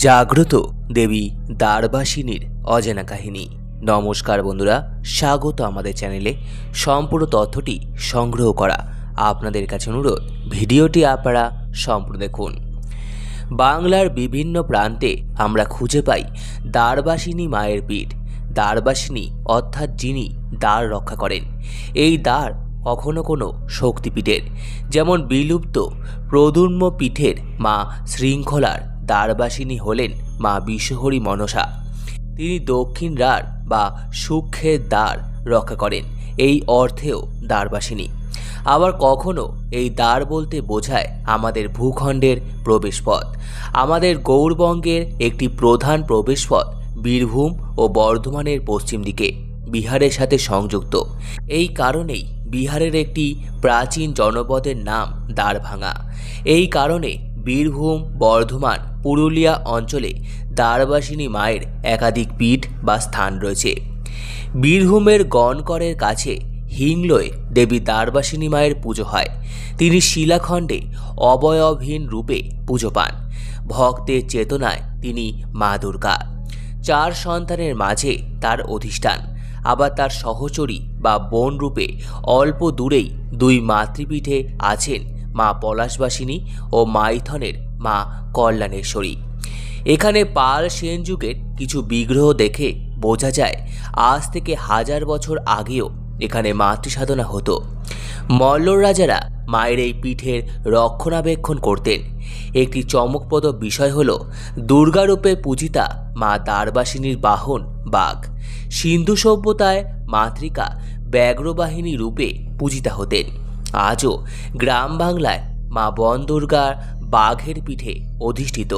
জাগ্রত দেবী দ্বারবাসিনীর অজানা কাহিনী। নমস্কার বন্ধুরা, স্বাগত আমাদের চ্যানেলে। সম্পূর্ণ তথ্যটি সংগ্রহ করা আপনাদের কাছে অনুরোধ, ভিডিওটি আপনারা সম্পূর্ণ দেখুন। বাংলার বিভিন্ন প্রান্তে আমরা খুঁজে পাই দ্বারবাসিনী মায়ের পীঠ। দ্বারবাসিনী অর্থাৎ যিনি দ্বার রক্ষা করেন। এই দ্বার কখনো কোনো শক্তিপীঠের, যেমন বিলুপ্ত প্রদুম্ন পীঠের মা শৃঙ্খলার দ্বারবাসিনী হলেন মা বিশ্বহরি মনসা। তিনি দক্ষিণ দ্বার বা সূক্ষ্মের দ্বার রক্ষা করেন, এই অর্থেও দ্বারবাসিনী। আবার কখনো এই দ্বার বলতে বোঝায় আমাদের ভূখণ্ডের প্রবেশপথ। আমাদের গৌড়বঙ্গের একটি প্রধান প্রবেশপথ বীরভূম ও বর্ধমানের পশ্চিম দিকে বিহারের সাথে সংযুক্ত। এই কারণেই বিহারের একটি প্রাচীন জনপদের নাম দ্বারভাঙা। এই কারণে বীরভূম, বর্ধমান, পুরুলিয়া অঞ্চলে দ্বারবাসিনী মায়ের একাধিক পীঠ বা স্থান রয়েছে। বীরভূমের গণকরের কাছে হিংলোয় দেবী দ্বারবাসিনী মায়ের পুজো হয়। তিনি শিলাখণ্ডে অবয়বহীন রূপে পুজো পান। ভক্তের চেতনায় তিনি মা দুর্গা। 4 সন্তানের মাঝে তার অধিষ্ঠান। আবার তার সহচরী বা বোন রূপে অল্প দূরেই 2 মাতৃপীঠে আছেন মা পলাশবাসিনী ও মাইথনের মা কল্যাণেশ্বরী। এখানে পাল সেন যুগের কিছু বিগ্রহ দেখে বোঝা যায় আজ থেকে 1000 বছর আগেও এখানে মাতৃসাধনা হতো। মল্ল রাজারা মায়ের এই পীঠের রক্ষণাবেক্ষণ করতেন। একটি চমকপ্রদ বিষয় হল দুর্গারূপে পূজিতা মা দ্বারবাসিনীর বাহন বাঘ। সিন্ধু সভ্যতায় মাতৃকা ব্যাঘ্রবাহিনী রূপে পূজিতা হতেন। আজও গ্রাম বাংলায় মা বন দুর্গার বাঘের পিঠে অধিষ্ঠিত।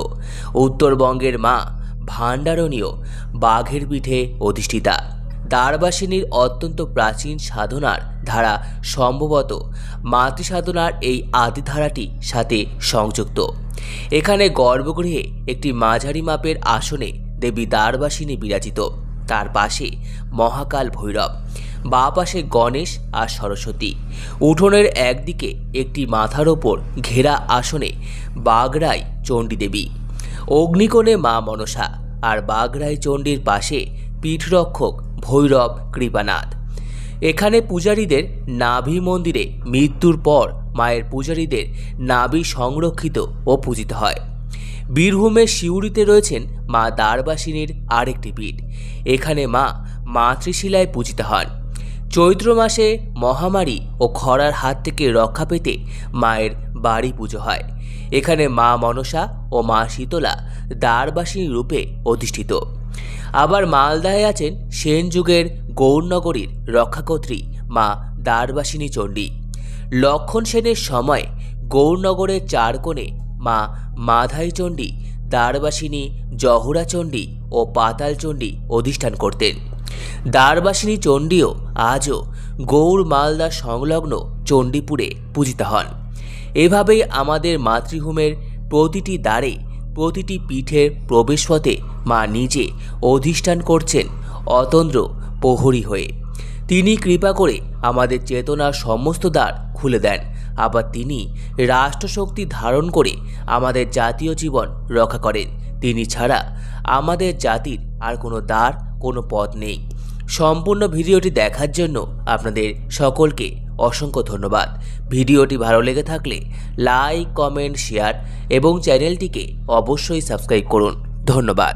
উত্তরবঙ্গের মা ভান্ডারণীয় বাঘের পিঠে অধিষ্ঠিতা। দ্বারবাসিনীর অত্যন্ত প্রাচীন সাধনার ধারা সম্ভবত মাতৃসাধনার এই আদি ধারাটির সাথে সংযুক্ত। এখানে গর্ভগৃহে একটি মাঝারি মাপের আসনে দেবী দ্বারবাসিনী বিরাজিত। তার পাশে মহাকাল ভৈরব, বাঁ পাশে গণেশ আর সরস্বতী। উঠোনের একদিকে একটি মাথার ওপর ঘেরা আসনে বাগড়াই চণ্ডী দেবী, অগ্নিকোণে মা মনসা আর বাগড়াই চণ্ডীর পাশে পীঠরক্ষক ভৈরব কৃপানাথ। এখানে পূজারীদের নাভি মন্দিরে মৃত্যুর পর মায়ের পূজারীদের নাভি সংরক্ষিত ও পূজিত হয়। বীরভূমের সিউড়িতে রয়েছেন মা দ্বারবাসিনীর আরেকটি পীঠ। এখানে মা মাতৃশিলায় পূজিত হন। চৈত্র মাসে মহামারী ও খরার হাত থেকে রক্ষা পেতে মায়ের বাড়ি পুজো হয়। এখানে মা মনসা ও মা শীতলা দ্বারবাসিনী রূপে অধিষ্ঠিত। আবার মালদায় আছেন সেন যুগের গৌরনগরীর রক্ষাকর্ত্রী মা দ্বারবাসিনী চণ্ডী। লক্ষণ সেনের সময় গৌরনগরের 4 কোণে মা মাধাই চণ্ডী, দ্বারবাসিনী, জহুরা চণ্ডী ও পাতাল চণ্ডী অধিষ্ঠান করতেন। দ্বারবাসিনী চণ্ডীও আজও গৌড় মালদা সংলগ্ন চণ্ডীপুরে পূজিত হন। এভাবেই আমাদের মাতৃভূমের প্রতিটি দ্বারে, প্রতিটি পীঠের প্রবেশপথে মা নিজে অধিষ্ঠান করছেন অতন্দ্র প্রহরী হয়ে। তিনি কৃপা করে আমাদের চেতনার সমস্ত দ্বার খুলে দেন। আবার তিনি রাষ্ট্রশক্তি ধারণ করে আমাদের জাতীয় জীবন রক্ষা করেন। তিনি ছাড়া আমাদের জাতির আর কোনো দ্বার, কোনো পথ নেই। সম্পূর্ণ ভিডিওটি দেখার জন্য আপনাদের সকলকে অসংখ্য ধন্যবাদ। ভিডিওটি ভালো লেগে থাকলে লাইক, কমেন্ট, শেয়ার এবং চ্যানেলটিকে অবশ্যই সাবস্ক্রাইব করুন। ধন্যবাদ।